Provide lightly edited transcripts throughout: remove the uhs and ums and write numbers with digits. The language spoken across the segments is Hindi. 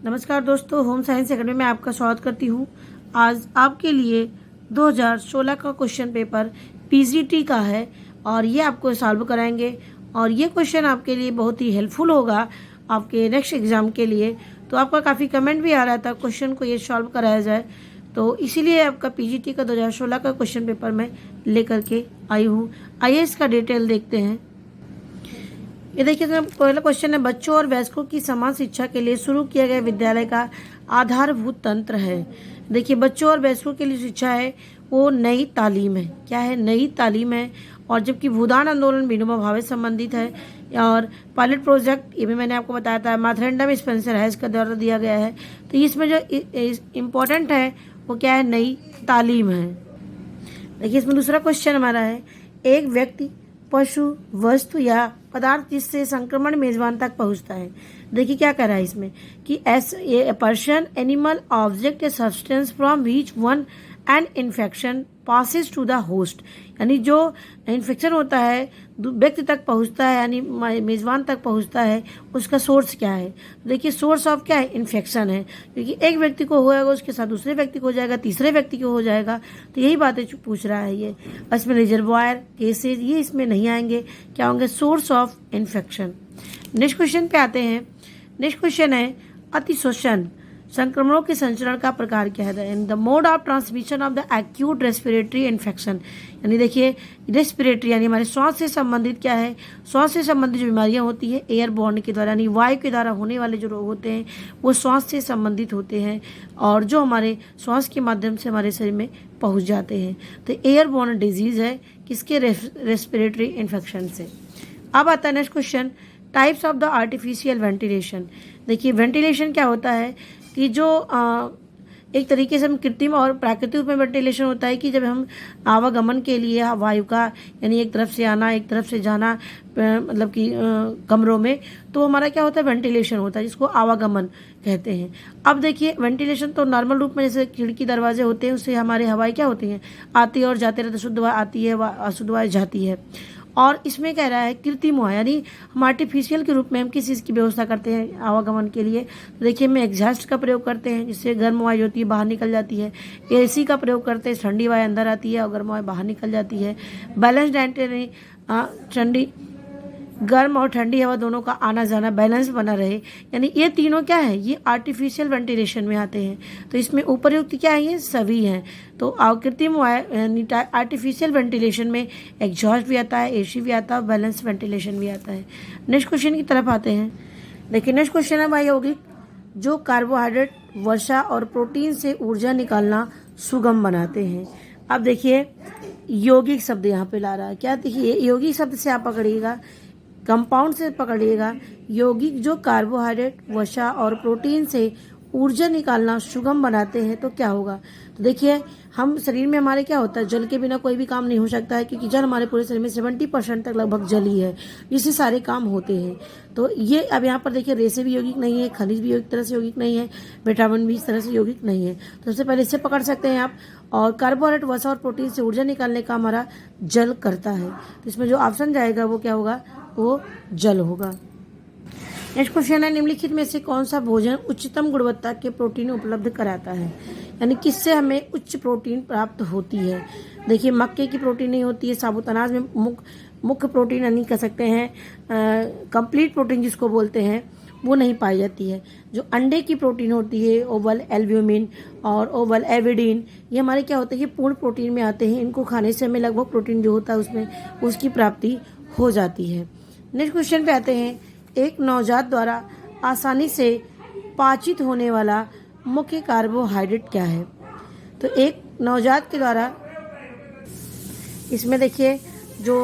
नमस्कार दोस्तों, होम साइंस एकेडमी में आपका स्वागत करती हूँ। आज आपके लिए 2016 का क्वेश्चन पेपर पीजीटी का है और ये आपको सॉल्व कराएंगे और ये क्वेश्चन आपके लिए बहुत ही हेल्पफुल होगा आपके नेक्स्ट एग्ज़ाम के लिए। तो आपका काफ़ी कमेंट भी आ रहा था क्वेश्चन को ये सॉल्व कराया जाए, तो इसीलिए आपका पीजीटी का 2016 का क्वेश्चन पेपर मैं लेकर के आई हूँ। आइए इसका डिटेल देखते हैं। ये देखिए, पहला क्वेश्चन है, बच्चों और वयस्कों की समान शिक्षा के लिए शुरू किया गया विद्यालय का आधारभूत तंत्र है। देखिए, बच्चों और वयस्कों के लिए शिक्षा है वो नई तालीम है। क्या है? नई तालीम है। और जबकि भूदान आंदोलन विनोबा भावे संबंधित है और पायलट प्रोजेक्ट ये भी मैंने आपको बताया था माथरेंडम स्पेंसर हैज का द्वारा दिया गया है। तो इसमें जो इम्पोर्टेंट है वो क्या है? नई तालीम है। देखिए, इसमें दूसरा क्वेश्चन हमारा है, एक व्यक्ति, पशु, वस्तु या पदार्थ जिससे संक्रमण मेजबान तक पहुंचता है। देखिए क्या कह रहा है इसमें कि ए पर्सन, एनिमल, ऑब्जेक्ट या substance from which one an infection passes to the host. यानी जो इन्फेक्शन होता है व्यक्ति तक पहुंचता है, यानी मेजबान तक पहुंचता है, उसका सोर्स क्या है? देखिए, सोर्स ऑफ क्या है? इन्फेक्शन है। क्योंकि एक व्यक्ति को होगा उसके साथ दूसरे व्यक्ति को हो जाएगा, तीसरे व्यक्ति को हो जाएगा। तो यही बातें पूछ रहा है ये। इसमें रिजर्वायर, केसेज ये इसमें नहीं आएंगे। क्या होंगे? Source of infection. Next question पे आते हैं। नेक्स्ट क्वेश्चन है, अतिशोषण संक्रमणों के संचरण का प्रकार क्या है? The mode of transmission of the acute respiratory infection. यानी देखिए, रेस्पिरेटरी यानी हमारे श्वास से संबंधित क्या है? श्वास से संबंधित जो बीमारियां होती है एयरबॉर्न के द्वारा, यानी वायु के द्वारा होने वाले जो रोग होते हैं वो श्वास से संबंधित होते हैं और जो हमारे श्वास के माध्यम से हमारे शरीर में पहुंच जाते हैं। तो एयरबॉर्न डिजीज है किसके? रेस्पिरेटरी इन्फेक्शन से। अब आता है next question, types of the artificial ventilation. देखिए, वेंटिलेशन क्या होता है कि जो एक तरीके से हम कृत्रिम और प्राकृतिक रूप में वेंटिलेशन होता है कि जब हम आवागमन के लिए वायु का, यानी एक तरफ से आना एक तरफ से जाना, मतलब कि कमरों में, तो हमारा क्या होता है? वेंटिलेशन होता है, जिसको आवागमन कहते हैं। अब देखिए, वेंटिलेशन तो नॉर्मल रूप में जैसे खिड़की दरवाजे होते हैं उससे हमारे हवाएं क्या होती हैं? आती है और जाते रहते, शुद्ध हवा आती है, अशुद्ध हवा जाती है। और इसमें कह रहा है कृत्रिम हवा, यानी हम आर्टिफिशियल के रूप में हम किस चीज़ की व्यवस्था करते हैं आवागमन के लिए? तो देखिए, हम एग्जॉस्ट का प्रयोग करते हैं जिससे गर्म वायु होती है बाहर निकल जाती है। एसी का प्रयोग करते हैं, ठंडी वायु अंदर आती है और गर्म वायु बाहर निकल जाती है। बैलेंस्ड यानी ठंडी, गर्म और ठंडी हवा दोनों का आना जाना बैलेंस बना रहे, यानी ये तीनों क्या है? ये आर्टिफिशियल वेंटिलेशन में आते हैं। तो इसमें उपयुक्त क्या है? ये सभी हैं। तो कृत्रिम आर्टिफिशियल वेंटिलेशन में एग्जॉस्ट भी आता है, एसी भी आता है, बैलेंस वेंटिलेशन भी आता है। नेक्स्ट क्वेश्चन की तरफ आते हैं। देखिए, नेक्स्ट क्वेश्चन है भाई, यौगिक जो कार्बोहाइड्रेट, वसा और प्रोटीन से ऊर्जा निकालना सुगम बनाते हैं। अब देखिए, यौगिक शब्द यहाँ पे ला रहा है। क्या? देखिए, यौगिक शब्द से आप पकड़िएगा, कंपाउंड से पकड़िएगा, यौगिक जो कार्बोहाइड्रेट, वसा और प्रोटीन से ऊर्जा निकालना सुगम बनाते हैं। तो क्या होगा? तो देखिए, हम शरीर में हमारे क्या होता है? जल के बिना कोई भी काम नहीं हो सकता है, क्योंकि जल हमारे पूरे शरीर में 70% तक लगभग जल ही है, जिससे सारे काम होते हैं। तो ये अब यहाँ पर देखिए, रेसे भी यौगिक नहीं है, खनिज भी एक तरह से यौगिक नहीं है, विटामिन भी इस तरह से यौगिक नहीं है। तो सबसे पहले इससे पकड़ सकते हैं आप। और कार्बोहाइड्रेट, वसा और प्रोटीन से ऊर्जा निकालने का हमारा जल करता है। तो इसमें जो ऑप्शन जाएगा वो क्या होगा? वो जल होगा। नेक्स्ट क्वेश्चन है, निम्नलिखित में से कौन सा भोजन उच्चतम गुणवत्ता के प्रोटीन उपलब्ध कराता है? यानी किससे हमें उच्च प्रोटीन प्राप्त होती है? देखिए, मक्के की प्रोटीन नहीं होती है, साबुत अनाज में मुख्य प्रोटीन यानी कह सकते हैं कंप्लीट प्रोटीन जिसको बोलते हैं, वो नहीं पाई जाती है। जो अंडे की प्रोटीन होती है, ओवल एल्ब्यूमिन और ओवल एविडीन, ये हमारे क्या होते हैं? ये पूर्ण प्रोटीन में आते हैं। इनको खाने से हमें लगभग प्रोटीन जो होता है उसमें उसकी प्राप्ति हो जाती है। नेक्स्ट क्वेश्चन पे आते हैं, एक नवजात द्वारा आसानी से पाचित होने वाला मुख्य कार्बोहाइड्रेट क्या है? तो एक नवजात के द्वारा, इसमें देखिए, जो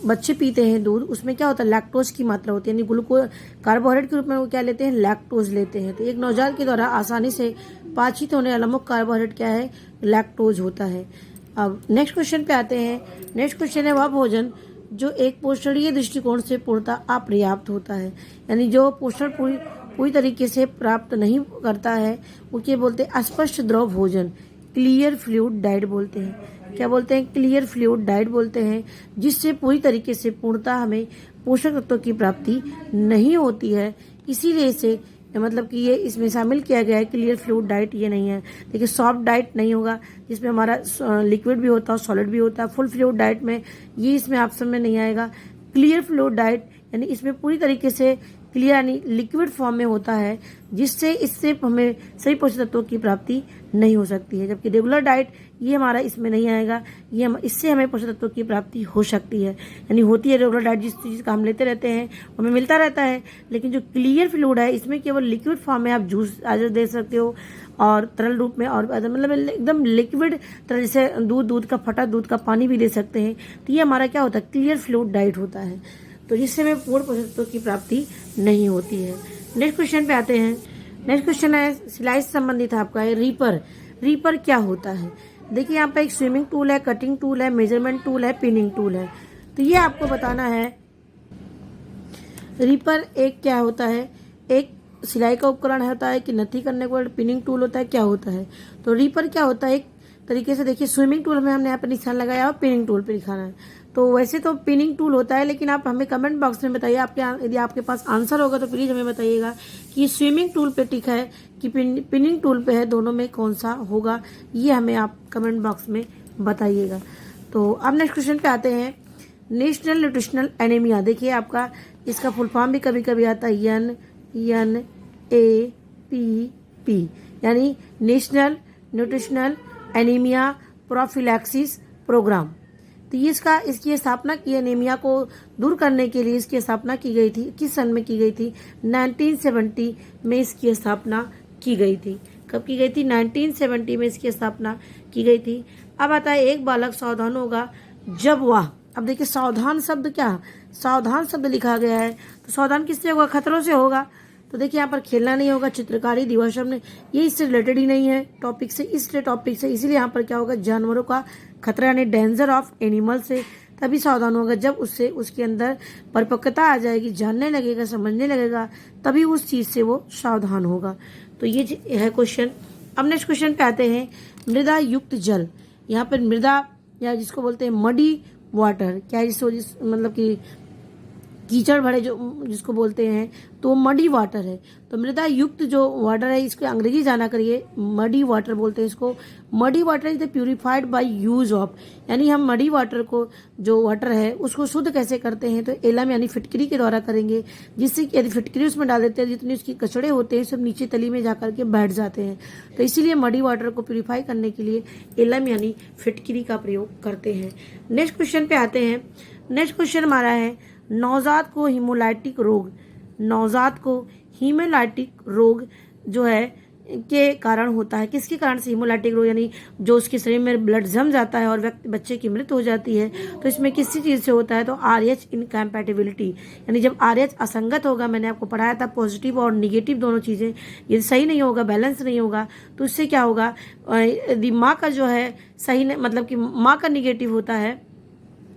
बच्चे पीते हैं दूध, उसमें क्या होता है? लैक्टोज की मात्रा होती है, यानी ग्लूकोज कार्बोहाइड्रेट के रूप में वो क्या लेते हैं? लैक्टोज लेते हैं। तो एक नवजात के द्वारा आसानी से पाचित होने वाला मुख्य कार्बोहाइड्रेट क्या है? लैक्टोज होता है। अब नेक्स्ट क्वेश्चन पे आते हैं। नेक्स्ट क्वेश्चन है, वह भोजन जो एक पोषणीय दृष्टिकोण से पूर्णतः अपर्याप्त होता है, यानी जो पोषण पूरी तरीके से प्राप्त नहीं करता है, वो क्या बोलते हैं? अस्पष्ट द्रव भोजन, क्लियर फ्लूइड डाइट बोलते हैं। क्या बोलते हैं? क्लियर फ्लूइड डाइट बोलते हैं, जिससे पूरी तरीके से पूर्णतः हमें पोषक तत्वों की प्राप्ति नहीं होती है। इसीलिए इसे मतलब कि ये इसमें शामिल किया गया है क्लियर फ्लूइड डाइट, ये नहीं है। देखिए सॉफ्ट डाइट नहीं होगा जिसमें हमारा लिक्विड भी होता है सॉलिड भी होता है। फुल फ्लूइड डाइट में ये इसमें ऑप्शन में नहीं आएगा। क्लियर फ्लूइड डाइट यानी इसमें पूरी तरीके से क्लियर यानी लिक्विड फॉर्म में होता है, जिससे इससे हमें सही पोषक तत्वों की प्राप्ति नहीं हो सकती है। जबकि रेगुलर डाइट ये हमारा इसमें नहीं आएगा, ये इससे हमें पोषक तत्वों की प्राप्ति हो सकती है, यानी होती है। रेगुलर डाइट जिस चीज़ का हम लेते रहते हैं हमें मिलता रहता है, लेकिन जो क्लियर फ्लूइड है इसमें केवल लिक्विड फॉर्म में आप जूस आज दे सकते हो और तरल रूप में, और मतलब एकदम लिक्विड तरह, जैसे दूध का फटा दूध का पानी भी ले सकते हैं। तो ये हमारा क्या होता है, क्लियर फ्लूइड डाइट होता है, तो जिससे हमें पूर्ण पोषक तत्वों की प्राप्ति नहीं होती है। नेक्स्ट क्वेश्चन पे आते हैं। नेक्स्ट क्वेश्चन है सिलाई से संबंधित आपका है रीपर। रीपर क्या होता है? देखिए यहाँ पे एक स्विमिंग टूल है, कटिंग टूल है, मेजरमेंट टूल है, पिनिंग टूल है। तो ये आपको बताना है रीपर एक क्या होता है, एक सिलाई का उपकरण होता है कि नथी करने को पिनिंग टूल होता है, क्या होता है? तो रीपर क्या होता है, एक तरीके से देखिए स्विमिंग टूल में हमने यहाँ पर निशान लगाया और पिनिंग टूल पे दिखाना है। तो वैसे तो पिनिंग टूल होता है, लेकिन आप हमें कमेंट बॉक्स में बताइए, यदि आपके पास आंसर होगा तो प्लीज़ हमें बताइएगा कि स्विमिंग टूल पे टिक है कि पिनिंग टूल पे है, दोनों में कौन सा होगा, ये हमें आप कमेंट बॉक्स में बताइएगा। तो अब नेक्स्ट क्वेश्चन पे आते हैं। नेशनल न्यूट्रिशनल एनीमिया, देखिए आपका इसका फुल फॉर्म भी कभी कभी आता है NNAPP, यानी national nutritional anaemia prophylaxis programme. तो ये इसकी स्थापना की, एनीमिया को दूर करने के लिए इसकी स्थापना की गई थी। किस सन में की गई थी? 1970 में इसकी स्थापना की गई थी। कब की गई थी? 1970 में इसकी स्थापना की गई थी। अब आता है एक बालक सावधान होगा जब वह, अब देखिए सावधान शब्द क्या, सावधान शब्द लिखा गया है, तो सावधान किससे होगा? खतरों से होगा। तो देखिए यहाँ पर खेलना नहीं होगा, चित्रकारी दिवस हमने ये इससे रिलेटेड ही नहीं है टॉपिक से, इसलिए टॉपिक से, इसीलिए यहाँ पर क्या होगा, जानवरों का खतरा यानी डेंजर ऑफ एनिमल से तभी सावधान होगा जब उससे उसके अंदर परिपक्वता आ जाएगी, जानने लगेगा, समझने लगेगा, तभी उस चीज़ से वो सावधान होगा। तो ये है क्वेश्चन। अब नेक्स्ट क्वेश्चन पे आते हैं। मृदा युक्त जल, यहाँ पर मृदा या जिसको बोलते हैं मडी वाटर, क्या है मतलब कि कीचड़ भरे जो जिसको बोलते हैं, तो मडी वाटर है। तो मृदा युक्त जो वाटर है इसको अंग्रेजी जाना करिए, मडी वाटर बोलते हैं इसको। Muddy water is the purified by use of, यानी हम मडी वाटर को जो वाटर है उसको शुद्ध कैसे करते हैं? तो एलम यानी फिटकरी के द्वारा करेंगे, जिससे कि यदि फिटकरी उसमें डाल देते हैं जितनी उसकी कचड़े होते हैं सब नीचे तली में जाकर के बैठ जाते हैं। तो इसीलिए मडी वाटर को प्यूरिफाई करने के लिए एलम यानी फिटकरी का प्रयोग करते हैं। नेक्स्ट क्वेश्चन पे आते हैं। नेक्स्ट क्वेश्चन हमारा है नवजात को हीमोलाइटिक रोग, नवजात को हीमोलाइटिक रोग जो है के कारण होता है। किसके कारण से हीमोलाइटिक रोग, यानी जो उसके शरीर में ब्लड जम जाता है और बच्चे की मृत्यु हो जाती है, तो इसमें किसी चीज़ से होता है? तो RH इनकम्पैटिबिलिटी, यानी जब RH असंगत होगा, मैंने आपको पढ़ाया था पॉजिटिव और निगेटिव दोनों चीज़ें, यदि सही नहीं होगा, बैलेंस नहीं होगा, तो इससे क्या होगा, यदि माँ का जो है सही मतलब कि माँ का निगेटिव होता है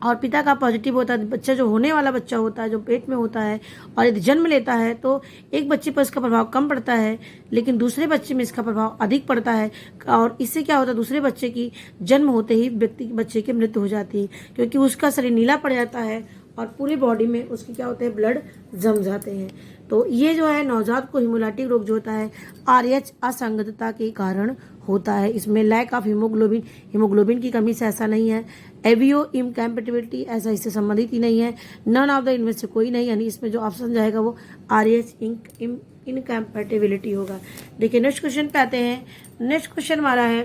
और पिता का पॉजिटिव होता है, बच्चा जो होने वाला बच्चा होता है जो पेट में होता है और यदि जन्म लेता है तो एक बच्चे पर इसका प्रभाव कम पड़ता है, लेकिन दूसरे बच्चे में इसका प्रभाव अधिक पड़ता है। और इससे क्या होता है, दूसरे बच्चे की जन्म होते ही बच्चे की मृत्यु हो जाती है, क्योंकि उसका शरीर नीला पड़ जाता है और पूरी बॉडी में उसके क्या होते हैं, ब्लड जम जाते हैं। तो ये जो है नवजात को हीमोलाइटिक रोग जो होता है RH असंगतता के कारण होता है। इसमें लैक ऑफ हीमोग्लोबिन, हीमोग्लोबिन की कमी से ऐसा नहीं है। एवियो इनकैम्पेटिबिलिटी, ऐसा इससे संबंधित ही नहीं है। नन ऑफ द इनमें से कोई नहीं, यानी इसमें जो ऑप्शन जाएगा वो RH इनकैम्पेटिबिलिटी होगा। देखिए नेक्स्ट क्वेश्चन पे आते हैं। नेक्स्ट क्वेश्चन हमारा है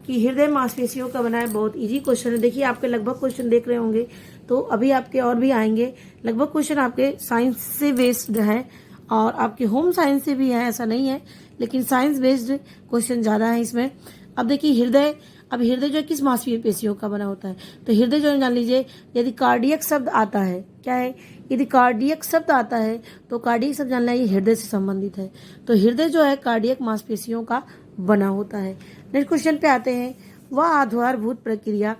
कि हृदय मांसपेशियों का बना है। बहुत इजी क्वेश्चन है। देखिए आपके लगभग क्वेश्चन देख रहे होंगे, तो अभी आपके और भी आएंगे। लगभग क्वेश्चन आपके साइंस से बेस्ड है और आपके होम साइंस से भी है, ऐसा नहीं है, लेकिन साइंस बेस्ड क्वेश्चन ज़्यादा है इसमें। अब देखिए हृदय, अब हृदय जो है किस मांसपेशियों का बना होता है? तो हृदय जो है जान लीजिए, यदि कार्डियक शब्द आता है, क्या है, यदि कार्डियक शब्द आता है तो कार्डियक शब्द जानना ये हृदय से संबंधित है। तो हृदय जो है कार्डियक मांसपेशियों का बना होता है। नेक्स्ट क्वेश्चन पे आते हैं। वह आधारभूत प्रक्रिया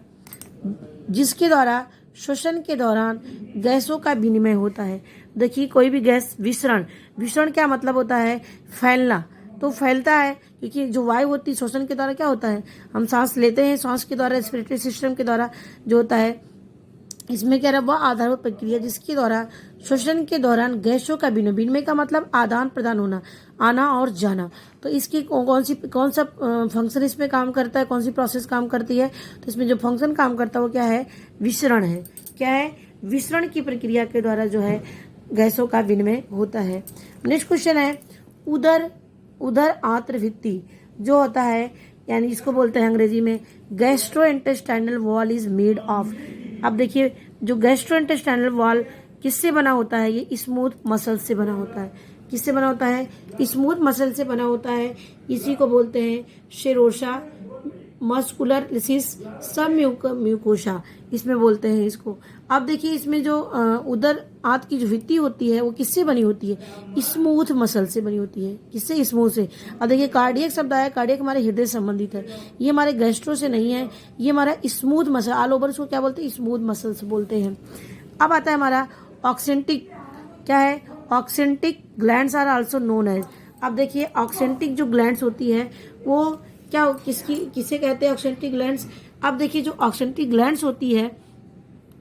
जिसके द्वारा श्वसन के दौरान गैसों का विनिमय होता है। देखिए कोई भी गैस विसरण, विसरण क्या मतलब होता है, फैलना, तो फैलता है क्योंकि जो वायु होती है श्वसन के द्वारा क्या होता है, हम सांस लेते हैं, सांस के द्वारा रेस्पिरेटरी सिस्टम के द्वारा जो होता है इसमें क्या रहा, वह आधारभूत प्रक्रिया जिसके द्वारा श्वसन के दौरान गैसों का विनिमय का मतलब आदान प्रदान होना, आना और जाना। तो इसकी कौन सा फंक्शन इसमें काम करता है, कौन सी प्रोसेस काम करती है, तो इसमें जो फंक्शन काम करता है वो क्या है, विसरण है। क्या है, विसरण की प्रक्रिया के द्वारा जो है गैसों का विनिमय होता है। नेक्स्ट क्वेश्चन है, उदर उदर आंत्रभित्ति जो होता है, यानी इसको बोलते हैं अंग्रेजी में gastrointestinal wall is made of. अब देखिए, जो गैस्ट्रोइंटेस्टाइनल वॉल किससे बना होता है, ये स्मूथ मसल से बना होता है। किससे बना होता है, स्मूथ मसल से बना होता है। इसी को बोलते हैं शेरोशा मस्कुलर लिसिस सब म्यूकोशा, इसमें बोलते हैं इसको। अब देखिए, इसमें जो उदर आंत की जो भित्ति होती है वो किससे बनी होती है, स्मूथ मसल से बनी होती है। किससे, स्मूथ से। अब देखिए, कार्डियक शब्द आया, कार्डियक हमारे हृदय से संबंधित है, ये हमारे गैस्ट्रो से नहीं है, ये हमारा स्मूथ मसल ऑल ओवर, इसको क्या बोलते हैं, स्मूथ मसल्स बोलते हैं। अब आता है हमारा ऑक्सेंटिक। क्या है, ऑक्सेंटिक glands are also known as. अब देखिए, ऑक्सेंटिक जो ग्लैंड्स होती है वो क्या, किसे कहते हैं ऑक्सेंटिक ग्लैंड्स। अब देखिए, जो ऑक्सेंटिक ग्लैंड्स होती है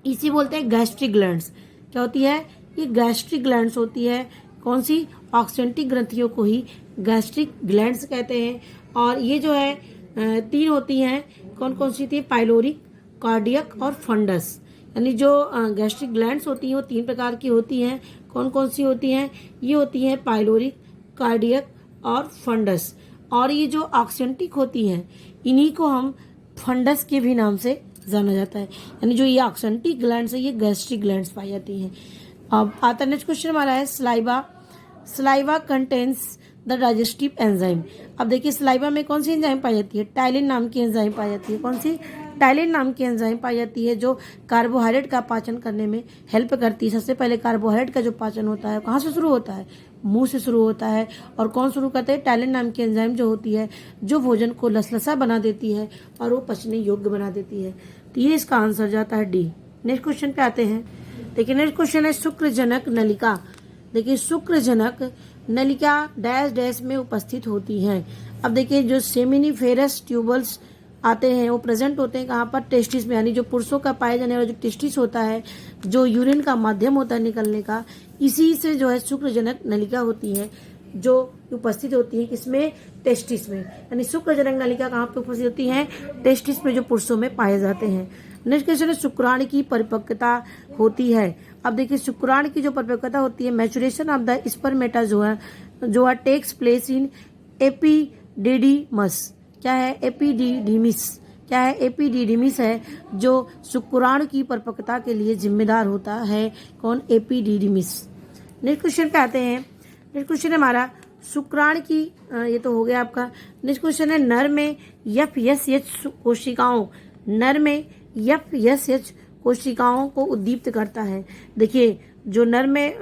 इसी बोलते हैं गैस्ट्रिक ग्लैंड्स। क्या होती है, ये गैस्ट्रिक ग्लैंड्स होती है। कौन सी, ऑक्सेंटिक ग्रंथियों को ही गैस्ट्रिक ग्लैंड्स कहते हैं। और ये जो है 3 होती हैं, कौन कौन सी थी, पाइलोरिक, कार्डियक और फंडस। यानी जो गैस्ट्रिक ग्लैंड्स होती हैं वो 3 प्रकार की होती हैं। कौन कौन सी होती हैं, ये होती हैं पाइलोरिक, कार्डियक और फंडस। और ये जो ऑक्सेंटिक होती हैं इन्हीं को हम फंडस के भी नाम से जाना जाता है। यानी जो ये ऑक्सेंटिक ग्लैंड्स है ये गैस्ट्रिक ग्लैंड्स पाई जाती हैं। अब आता नेक्स्ट क्वेश्चन हमारा है, saliva. Saliva contains the digestive enzyme. अब देखिए, सलाइवा में कौन सी एंजाइम पाई जाती है, टाइलिन नाम की एंजाइम पाई जाती है। कौन सी, टाइलिन नाम की एंजाइम पाई जाती है, जो कार्बोहाइड्रेट का पाचन करने में हेल्प करती है। सबसे पहले कार्बोहाइड्रेट का जो पाचन होता है कहाँ से शुरू होता है, मुंह से शुरू होता है। और कौन शुरू करते हैं, टाइलिन नाम की एंजाइम जो होती है, जो भोजन को लसलसा बना देती है और वो पचने योग्य बना देती है। तो ये इसका आंसर जाता है डी। नेक्स्ट क्वेश्चन पे आते हैं। देखिए, नेक्स्ट क्वेश्चन है, शुक्रजनक नलिका। देखिए, शुक्रजनक नलिका डैश डैश में उपस्थित होती है। अब देखिए, जो सेमिनिफेरस ट्यूबल्स आते हैं वो प्रेजेंट होते हैं कहाँ पर, टेस्टिस में। यानी जो पुरुषों का पाए जाने वाला जो टेस्टिस होता है, जो यूरिन का माध्यम होता है निकलने का, इसी से जो है शुक्रजनक नलिका होती है जो उपस्थित होती है, किसमें, टेस्टिस में। यानी शुक्रजनक नलिका कहाँ पे उपस्थित होती है, टेस्टिस में, जो पुरुषों में पाए जाते हैं। नेक्स्ट क्वेश्चन है, शुक्राणु की परिपक्वता होती है। अब देखिए, शुक्राणु की जो परिपक्वता होती है, मैचुरेशन ऑफ द स्पर्मेटा जो है टेक्स प्लेस इन एपिडिडिमस। क्या है, एपिडिडिमिस। क्या है, एपिडिडिमिस है जो शुक्राणु की परिपक्वता के लिए जिम्मेदार होता है। कौन, एपिडिडिमिस। नेक्स्ट क्वेश्चन पे आते हैं। नेक्स्ट क्वेश्चन है हमारा, शुक्राणु की, ये तो हो गया आपका। नेक्स्ट क्वेश्चन है, नर में FSH कोशिकाओं, नर में FSH कोशिकाओं को उद्दीप्त करता है। देखिए, जो नर में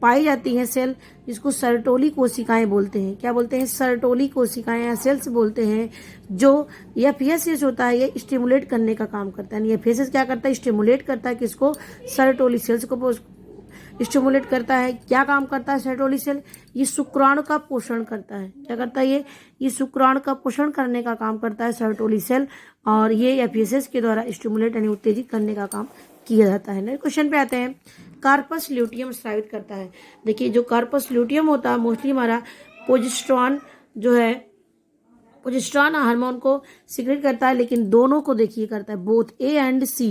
पाई जाती हैं सेल, जिसको सरटोली कोशिकाएं बोलते हैं। क्या बोलते हैं, सरटोली कोशिकाएं या सेल्स बोलते हैं। जो FSH होता है ये स्टिमुलेट करने का काम करता है। FSH क्या करता है, स्टिमुलेट करता है किसको, सरटोली सेल्स को स्टिमुलेट करता है। क्या काम करता है सरटोली सेल, ये शुक्राणु का पोषण करता है। क्या करता है, ये शुक्राणु का पोषण करने का काम करता है सरटोली सेल, और ये FSH के द्वारा स्टिमुलेट यानी उत्तेजित करने का काम किया जाता है। नेक्स्ट क्वेश्चन पे आते हैं, कार्पस ल्यूटियम स्रावित करता है। देखिए, जो कार्पस ल्यूटियम होता है मोस्टली हमारा प्रोजेस्टेरॉन जो है, प्रोजेस्टेरॉन हार्मोन को सिक्रेट करता है, लेकिन दोनों को देखिए करता है, बोथ A एंड C।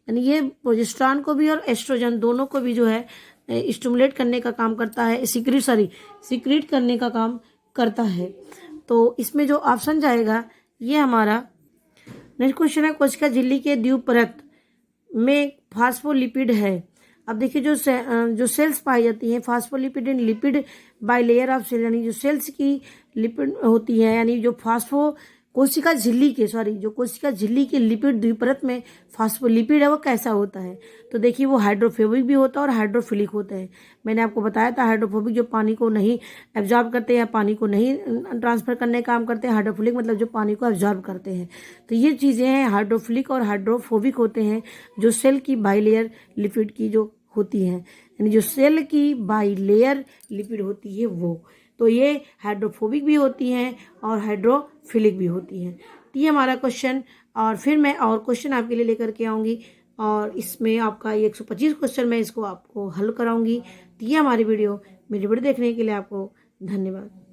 यानी ये प्रोजेस्टेरॉन को भी और एस्ट्रोजन दोनों को भी जो है स्टिमुलेट करने का काम करता है, सिक्रेट करने का काम करता है। तो इसमें जो ऑप्शन जाएगा ये हमारा। नेक्स्ट क्वेश्चन है, कोशिका झिल्ली के द्विपरक में फास्फोलिपिड है। अब देखिए, जो सेल्स पाई जाती हैं, phospholipid in lipid bilayer of cell, यानी जो सेल्स की लिपिड होती है, यानी जो कोशिका झिल्ली की लिपिड द्विपरक में फास्फोलिपिड है वो कैसा होता है, तो देखिए वो हाइड्रोफोबिक भी होता है और हाइड्रोफिलिक होता है। मैंने आपको बताया था, हाइड्रोफोबिक जो पानी को नहीं एब्जॉर्ब करते हैं, पानी को नहीं ट्रांसफर करने का काम करते हैं, हाइड्रोफिलिक मतलब जो पानी को एब्जॉर्ब करते हैं। तो ये चीज़ें हैं, हाइड्रोफिलिक और हाइड्रोफोबिक होते हैं जो सेल की बाइलेयर लिपिड की जो होती हैं, यानी जो सेल की बाइलेयर लिपिड होती है वो। तो ये हाइड्रोफोबिक भी होती हैं और हाइड्रोफिलिक भी होती हैं। तो ये हमारा क्वेश्चन, और फिर मैं और क्वेश्चन आपके लिए लेकर के आऊँगी। और इसमें आपका ये 125 क्वेश्चन मैं इसको आपको हल कराऊंगी। तो ये हमारी वीडियो देखने के लिए आपको धन्यवाद।